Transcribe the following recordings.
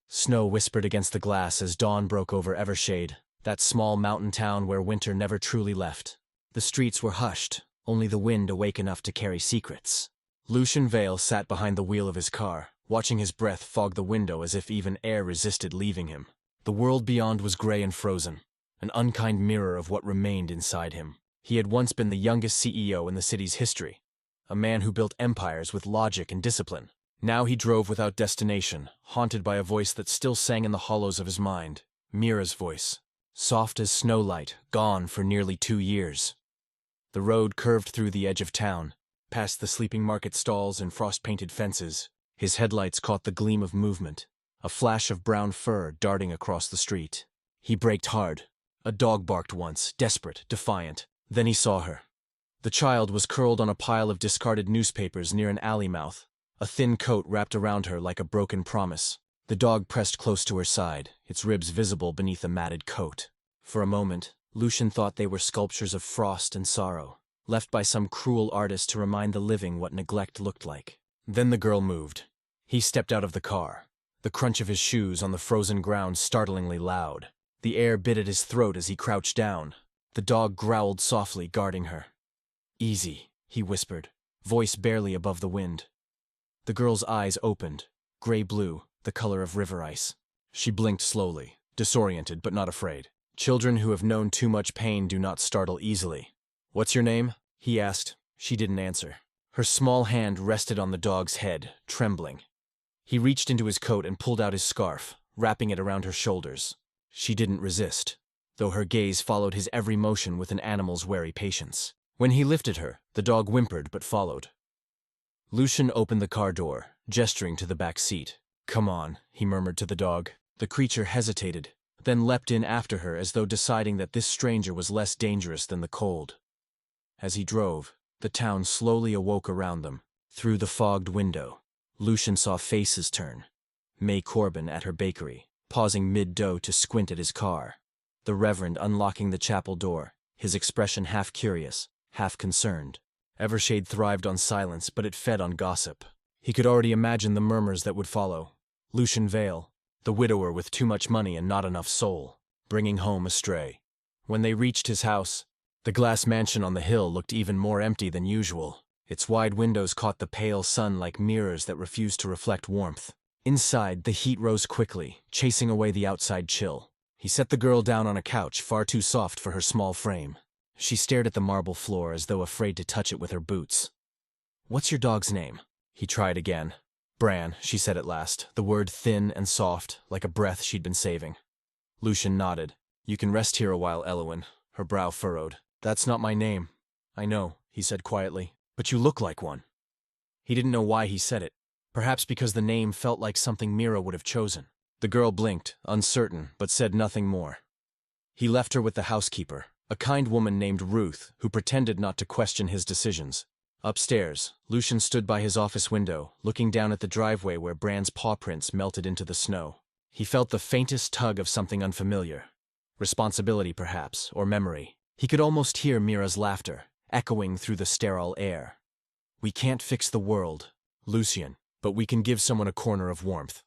Snow whispered against the glass as dawn broke over Evershade, that small mountain town where winter never truly left. The streets were hushed, only the wind awake enough to carry secrets. Lucian Vale sat behind the wheel of his car, watching his breath fog the window as if even air resisted leaving him. The world beyond was gray and frozen, an unkind mirror of what remained inside him. He had once been the youngest CEO in the city's history, a man who built empires with logic and discipline. Now he drove without destination, haunted by a voice that still sang in the hollows of his mind. Mira's voice, soft as snowlight, gone for nearly 2 years. The road curved through the edge of town, past the sleeping market stalls and frost-painted fences. His headlights caught the gleam of movement, a flash of brown fur darting across the street. He braked hard. A dog barked once, desperate, defiant. Then he saw her. The child was curled on a pile of discarded newspapers near an alley mouth, a thin coat wrapped around her like a broken promise. The dog pressed close to her side, its ribs visible beneath a matted coat. For a moment, Lucian thought they were sculptures of frost and sorrow, left by some cruel artist to remind the living what neglect looked like. Then the girl moved. He stepped out of the car, the crunch of his shoes on the frozen ground startlingly loud. The air bit at his throat as he crouched down. The dog growled softly, guarding her. "Easy," he whispered, voice barely above the wind. The girl's eyes opened, gray-blue, the color of river ice. She blinked slowly, disoriented but not afraid. Children who have known too much pain do not startle easily. "What's your name?" he asked. She didn't answer. Her small hand rested on the dog's head, trembling. He reached into his coat and pulled out his scarf, wrapping it around her shoulders. She didn't resist, though her gaze followed his every motion with an animal's wary patience. When he lifted her, the dog whimpered but followed. Lucian opened the car door, gesturing to the back seat. "Come on," he murmured to the dog. The creature hesitated, then leapt in after her as though deciding that this stranger was less dangerous than the cold. As he drove, the town slowly awoke around them. Through the fogged window, Lucian saw faces turn. May Corbin at her bakery, pausing mid-dough to squint at his car. The Reverend unlocking the chapel door, his expression half curious, half concerned. Evershade thrived on silence, but it fed on gossip. He could already imagine the murmurs that would follow. Lucian Vale, the widower with too much money and not enough soul, bringing home a stray. When they reached his house, the glass mansion on the hill looked even more empty than usual. Its wide windows caught the pale sun like mirrors that refused to reflect warmth. Inside, the heat rose quickly, chasing away the outside chill. He set the girl down on a couch far too soft for her small frame. She stared at the marble floor as though afraid to touch it with her boots. "What's your dog's name?" He tried again. "Bran," she said at last, the word thin and soft, like a breath she'd been saving. Lucian nodded. "You can rest here a while, Elowen." Her brow furrowed. "That's not my name." "I know," he said quietly, "but you look like one." He didn't know why he said it. Perhaps because the name felt like something Mira would have chosen. The girl blinked, uncertain, but said nothing more. He left her with the housekeeper, a kind woman named Ruth, who pretended not to question his decisions. Upstairs, Lucian stood by his office window, looking down at the driveway where Bran's paw prints melted into the snow. He felt the faintest tug of something unfamiliar. Responsibility, perhaps, or memory. He could almost hear Mira's laughter, echoing through the sterile air. "We can't fix the world, Lucian, but we can give someone a corner of warmth."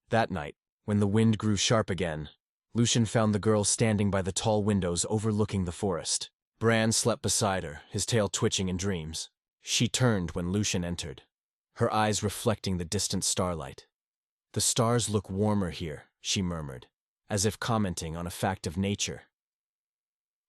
That night, when the wind grew sharp again, Lucian found the girl standing by the tall windows overlooking the forest. Bran slept beside her, his tail twitching in dreams. She turned when Lucian entered, her eyes reflecting the distant starlight. "The stars look warmer here," she murmured, as if commenting on a fact of nature.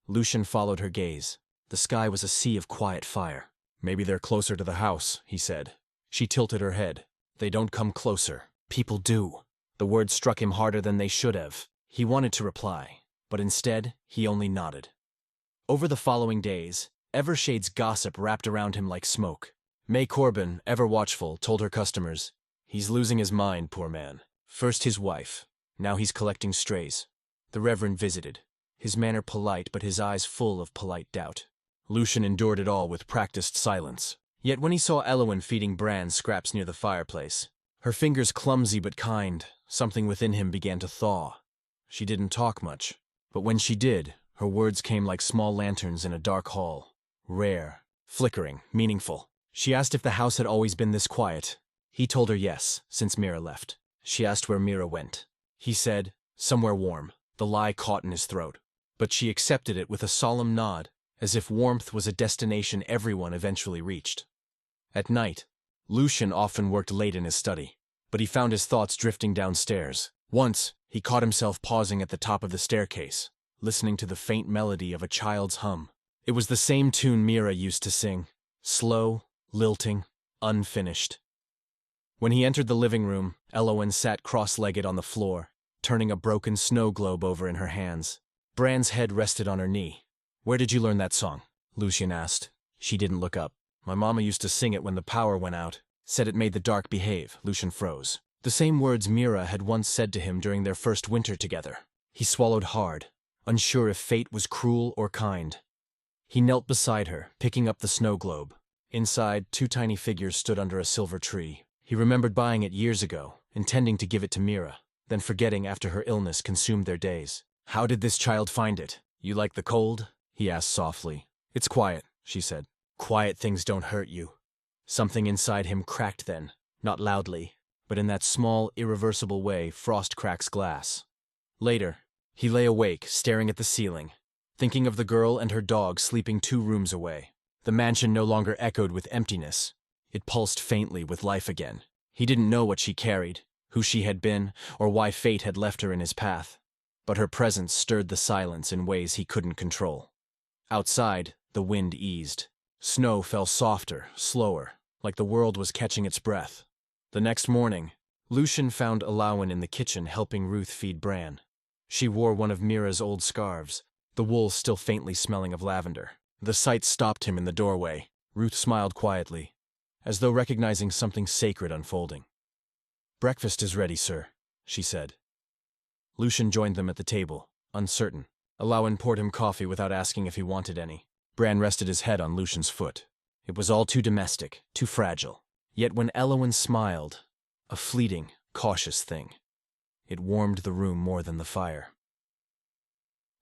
Lucian followed her gaze. The sky was a sea of quiet fire. "Maybe they're closer to the house," he said. She tilted her head. "They don't come closer. People do." The words struck him harder than they should have. He wanted to reply, but instead, he only nodded. Over the following days, Evershade's gossip wrapped around him like smoke. May Corbin, ever watchful, told her customers, "He's losing his mind, poor man. First his wife, now he's collecting strays." The Reverend visited, his manner polite but his eyes full of polite doubt. Lucian endured it all with practiced silence. Yet when he saw Elowen feeding Bran scraps near the fireplace, her fingers clumsy but kind, something within him began to thaw. She didn't talk much, but when she did, her words came like small lanterns in a dark hall. Rare, flickering, meaningful. She asked if the house had always been this quiet. He told her yes, since Mira left. She asked where Mira went. He said, somewhere warm. The lie caught in his throat. But she accepted it with a solemn nod, as if warmth was a destination everyone eventually reached. At night, Lucian often worked late in his study, but he found his thoughts drifting downstairs. Once, he caught himself pausing at the top of the staircase, listening to the faint melody of a child's hum. It was the same tune Mira used to sing, slow, lilting, unfinished. When he entered the living room, Elowen sat cross-legged on the floor, turning a broken snow globe over in her hands. Bran's head rested on her knee. "Where did you learn that song?" Lucian asked. She didn't look up. "My mama used to sing it when the power went out. Said it made the dark behave." Lucian froze. The same words Mira had once said to him during their first winter together. He swallowed hard, unsure if fate was cruel or kind. He knelt beside her, picking up the snow globe. Inside, 2 tiny figures stood under a silver tree. He remembered buying it years ago, intending to give it to Mira, then forgetting after her illness consumed their days. "How did this child find it? You like the cold?" he asked softly. "It's quiet," she said. "Quiet things don't hurt you." Something inside him cracked then, not loudly, but in that small, irreversible way frost cracks glass. Later, he lay awake, staring at the ceiling, thinking of the girl and her dog sleeping 2 rooms away. The mansion no longer echoed with emptiness. It pulsed faintly with life again. He didn't know what she carried, who she had been, or why fate had left her in his path. But her presence stirred the silence in ways he couldn't control. Outside, the wind eased. Snow fell softer, slower, like the world was catching its breath. The next morning, Lucian found Elowen in the kitchen helping Ruth feed Bran. She wore one of Mira's old scarves, the wool still faintly smelling of lavender. The sight stopped him in the doorway. Ruth smiled quietly, as though recognizing something sacred unfolding. "Breakfast is ready, sir," she said. Lucian joined them at the table, uncertain. Elowen poured him coffee without asking if he wanted any. Bran rested his head on Lucian's foot. It was all too domestic, too fragile. Yet when Elowen smiled, a fleeting, cautious thing, it warmed the room more than the fire.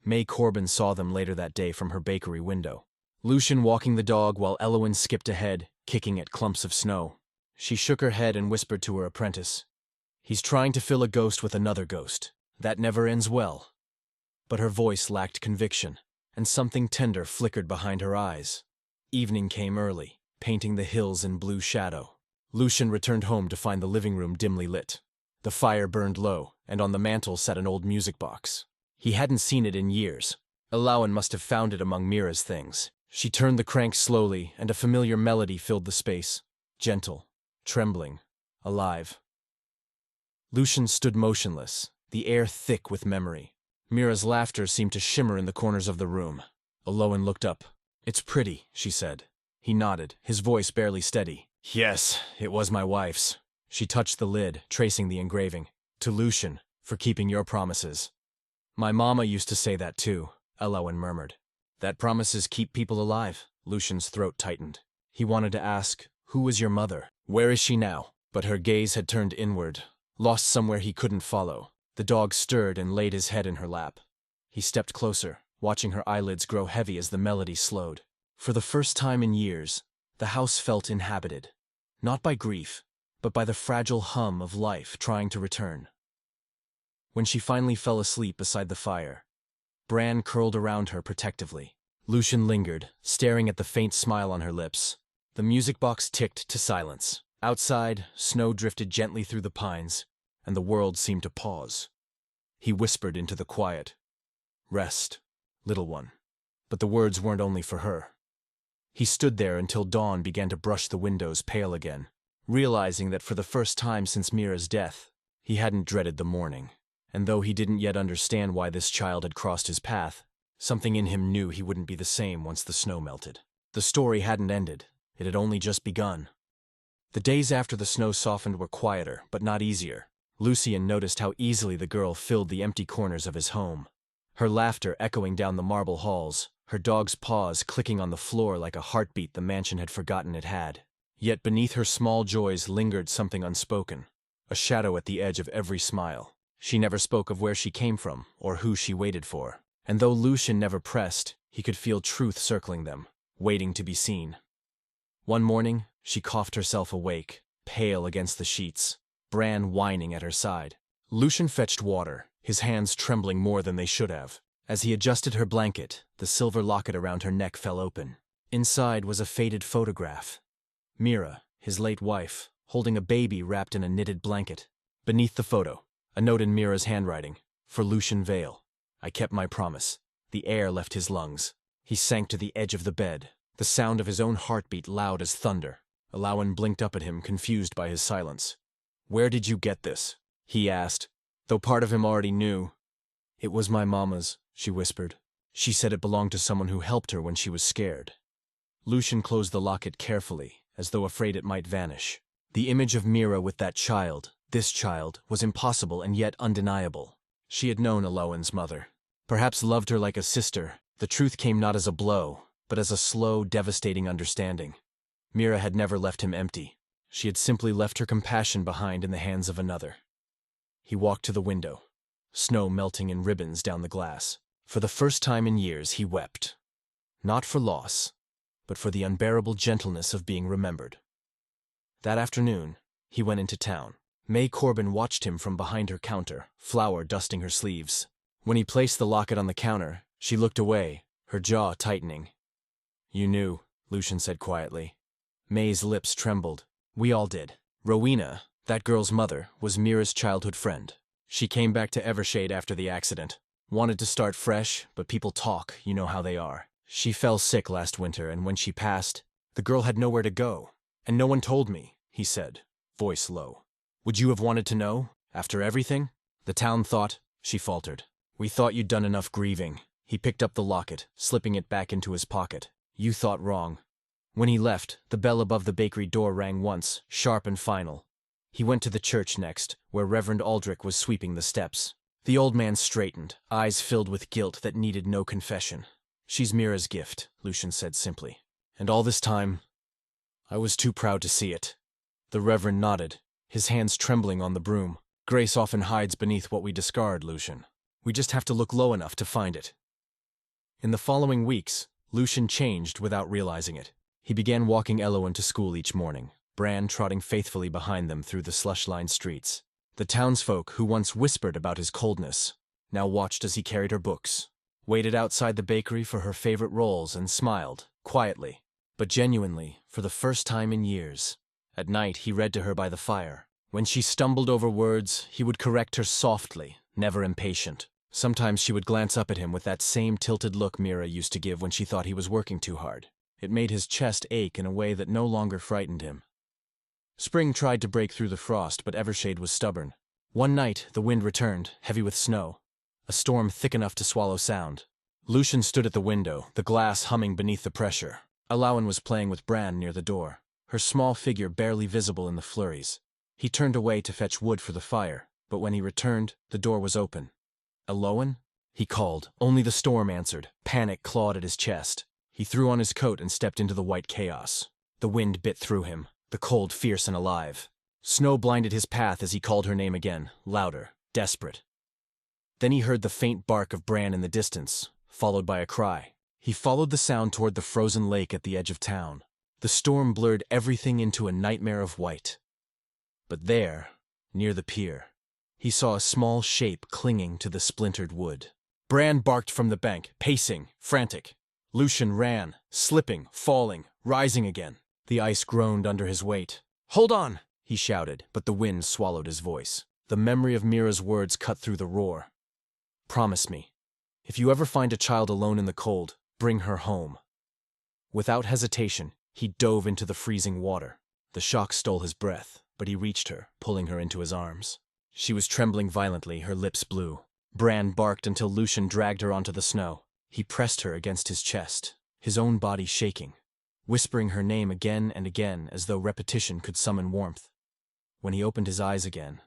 May Corbin saw them later that day from her bakery window. Lucian walking the dog while Elowen skipped ahead, kicking at clumps of snow. She shook her head and whispered to her apprentice, "He's trying to fill a ghost with another ghost. That never ends well." But her voice lacked conviction, and something tender flickered behind her eyes. Evening came early, painting the hills in blue shadow. Lucian returned home to find the living room dimly lit. The fire burned low, and on the mantel sat an old music box. He hadn't seen it in years. Elowen must have found it among Mira's things. She turned the crank slowly, and a familiar melody filled the space. Gentle, trembling, alive. Lucian stood motionless, the air thick with memory. Mira's laughter seemed to shimmer in the corners of the room. Elowen looked up. "It's pretty," she said. He nodded, his voice barely steady. "Yes, it was my wife's." She touched the lid, tracing the engraving. "To Lucian, for keeping your promises." "My mama used to say that too," Elowen murmured. "That promises keep people alive." Lucian's throat tightened. He wanted to ask, "Who was your mother? Where is she now?" But her gaze had turned inward, lost somewhere he couldn't follow. The dog stirred and laid his head in her lap. He stepped closer, watching her eyelids grow heavy as the melody slowed. For the first time in years, the house felt inhabited, not by grief, but by the fragile hum of life trying to return. When she finally fell asleep beside the fire, Bran curled around her protectively. Lucian lingered, staring at the faint smile on her lips. The music box ticked to silence. Outside, snow drifted gently through the pines, and the world seemed to pause. He whispered into the quiet, "Rest, little one." But the words weren't only for her. He stood there until dawn began to brush the windows pale again, realizing that for the first time since Mira's death, he hadn't dreaded the morning. And though he didn't yet understand why this child had crossed his path, something in him knew he wouldn't be the same once the snow melted. The story hadn't ended. It had only just begun. The days after the snow softened were quieter, but not easier. Lucian noticed how easily the girl filled the empty corners of his home. Her laughter echoing down the marble halls, her dog's paws clicking on the floor like a heartbeat the mansion had forgotten it had. Yet beneath her small joys lingered something unspoken, a shadow at the edge of every smile. She never spoke of where she came from or who she waited for. And though Lucian never pressed, he could feel truth circling them, waiting to be seen. One morning, she coughed herself awake, pale against the sheets. Bran whining at her side. Lucien fetched water, his hands trembling more than they should have. As he adjusted her blanket, the silver locket around her neck fell open. Inside was a faded photograph. Meera, his late wife, holding a baby wrapped in a knitted blanket. Beneath the photo, a note in Meera's handwriting, for Lucien Vale. I kept my promise. The air left his lungs. He sank to the edge of the bed, the sound of his own heartbeat loud as thunder. Alawan blinked up at him, confused by his silence. Where did you get this? He asked, though part of him already knew. It was my mama's, she whispered. She said it belonged to someone who helped her when she was scared. Lucien closed the locket carefully, as though afraid it might vanish. The image of Meera with that child, this child, was impossible and yet undeniable. She had known Alawan's mother. Perhaps loved her like a sister. The truth came not as a blow, but as a slow, devastating understanding. Meera had never left him empty. She had simply left her compassion behind in the hands of another. He walked to the window, snow melting in ribbons down the glass. For the first time in years he wept. Not for loss, but for the unbearable gentleness of being remembered. That afternoon, he went into town. May Corbin watched him from behind her counter, flour dusting her sleeves. When he placed the locket on the counter, she looked away, her jaw tightening. You knew, Lucien said quietly. May's lips trembled. We all did. Rowena, that girl's mother, was Meera's childhood friend. She came back to Evershade after the accident. Wanted to start fresh, but people talk, you know how they are. She fell sick last winter, and when she passed, the girl had nowhere to go. And no one told me, he said, voice low. Would you have wanted to know, after everything? The town thought, she faltered. We thought you'd done enough grieving. He picked up the locket, slipping it back into his pocket. You thought wrong. When he left, the bell above the bakery door rang once, sharp and final. He went to the church next, where Reverend Aldrich was sweeping the steps. The old man straightened, eyes filled with guilt that needed no confession. She's Meera's gift, Lucien said simply. And all this time, I was too proud to see it. The Reverend nodded, his hands trembling on the broom. Grace often hides beneath what we discard, Lucien. We just have to look low enough to find it. In the following weeks, Lucien changed without realizing it. He began walking Elowen to school each morning, Bran trotting faithfully behind them through the slush-lined streets. The townsfolk who once whispered about his coldness now watched as he carried her books, waited outside the bakery for her favorite rolls and smiled, quietly, but genuinely, for the first time in years. At night he read to her by the fire. When she stumbled over words, he would correct her softly, never impatient. Sometimes she would glance up at him with that same tilted look Meera used to give when she thought he was working too hard. It made his chest ache in a way that no longer frightened him. Spring tried to break through the frost, but Evershade was stubborn. One night, the wind returned, heavy with snow, a storm thick enough to swallow sound. Lucien stood at the window, the glass humming beneath the pressure. Alawan was playing with Bran near the door, her small figure barely visible in the flurries. He turned away to fetch wood for the fire, but when he returned, the door was open. Alawan? He called. Only the storm answered. Panic clawed at his chest. He threw on his coat and stepped into the white chaos. The wind bit through him, the cold fierce and alive. Snow blinded his path as he called her name again, louder, desperate. Then he heard the faint bark of Bran in the distance, followed by a cry. He followed the sound toward the frozen lake at the edge of town. The storm blurred everything into a nightmare of white. But there, near the pier, he saw a small shape clinging to the splintered wood. Bran barked from the bank, pacing, frantic. Lucien ran, slipping, falling, rising again. The ice groaned under his weight. "Hold on!" he shouted, but the wind swallowed his voice. The memory of Meera's words cut through the roar. "Promise me, if you ever find a child alone in the cold, bring her home." Without hesitation, he dove into the freezing water. The shock stole his breath, but he reached her, pulling her into his arms. She was trembling violently, her lips blue. Bran barked until Lucien dragged her onto the snow. He pressed her against his chest, his own body shaking, whispering her name again and again as though repetition could summon warmth. When he opened his eyes again,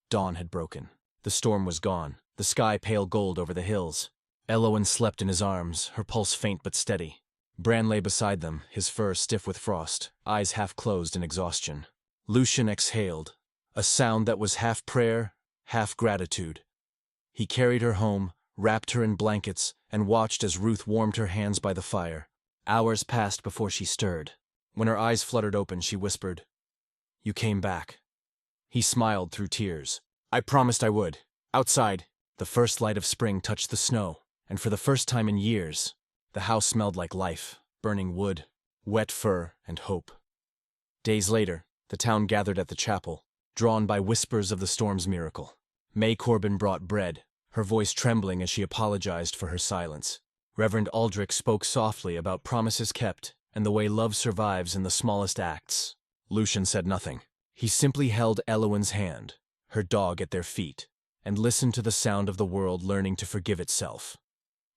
dawn had broken. The storm was gone, the sky pale gold over the hills. Elowen slept in his arms, her pulse faint but steady. Bran lay beside them, his fur stiff with frost, eyes half closed in exhaustion. Lucien exhaled, a sound that was half prayer, half gratitude. He carried her home, wrapped her in blankets, and watched as Ruth warmed her hands by the fire. Hours passed before she stirred. When her eyes fluttered open, she whispered, "You came back." He smiled through tears. I promised I would. Outside, the first light of spring touched the snow, and for the first time in years, the house smelled like life, burning wood, wet fur, and hope. Days later, the town gathered at the chapel, drawn by whispers of the storm's miracle. May Corbin brought bread, her voice trembling as she apologized for her silence. Reverend Aldrich spoke softly about promises kept and the way love survives in the smallest acts. Lucian said nothing. He simply held Elowen's hand, her dog at their feet, and listened to the sound of the world learning to forgive itself.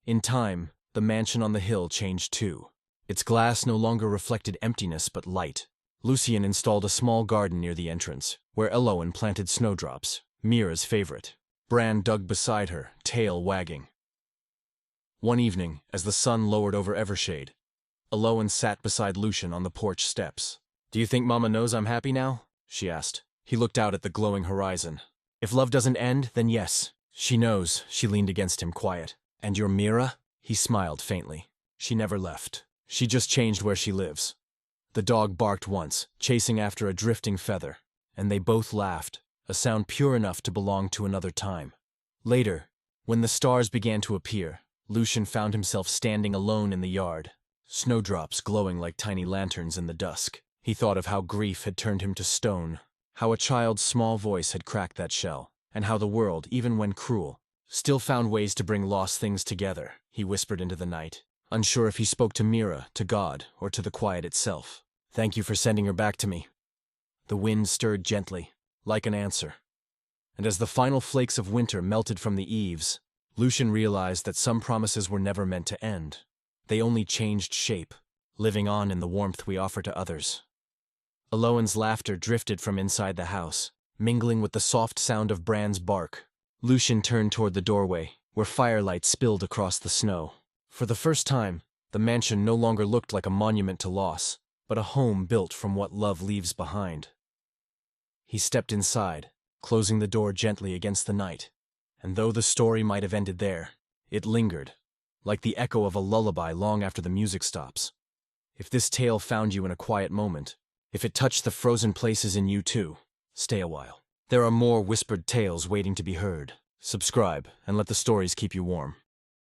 In time, the mansion on the hill changed too. Its glass no longer reflected emptiness but light. Lucian installed a small garden near the entrance, where Elowen planted snowdrops, Mira's favorite. Bran dug beside her, tail wagging. One evening, as the sun lowered over Evershade, Elowen sat beside Lucian on the porch steps. "Do you think Mama knows I'm happy now?" she asked. He looked out at the glowing horizon. "If love doesn't end, then yes. She knows," she leaned against him, quiet. "And your Mira?" He smiled faintly. "She never left. She just changed where she lives." The dog barked once, chasing after a drifting feather, and they both laughed, a sound pure enough to belong to another time. Later, when the stars began to appear, Lucian found himself standing alone in the yard, snowdrops glowing like tiny lanterns in the dusk. He thought of how grief had turned him to stone, how a child's small voice had cracked that shell, and how the world, even when cruel, still found ways to bring lost things together. He whispered into the night, unsure if he spoke to Mira, to God, or to the quiet itself. "Thank you for sending her back to me." The wind stirred gently, like an answer. And as the final flakes of winter melted from the eaves, Lucian realized that some promises were never meant to end. They only changed shape, living on in the warmth we offer to others. Elowen's laughter drifted from inside the house, mingling with the soft sound of Bran's bark. Lucian turned toward the doorway, where firelight spilled across the snow. For the first time, the mansion no longer looked like a monument to loss, but a home built from what love leaves behind. He stepped inside, closing the door gently against the night, and though the story might have ended there, it lingered, like the echo of a lullaby long after the music stops. If this tale found you in a quiet moment, if it touched the frozen places in you too, stay a while. There are more whispered tales waiting to be heard. Subscribe and let the stories keep you warm.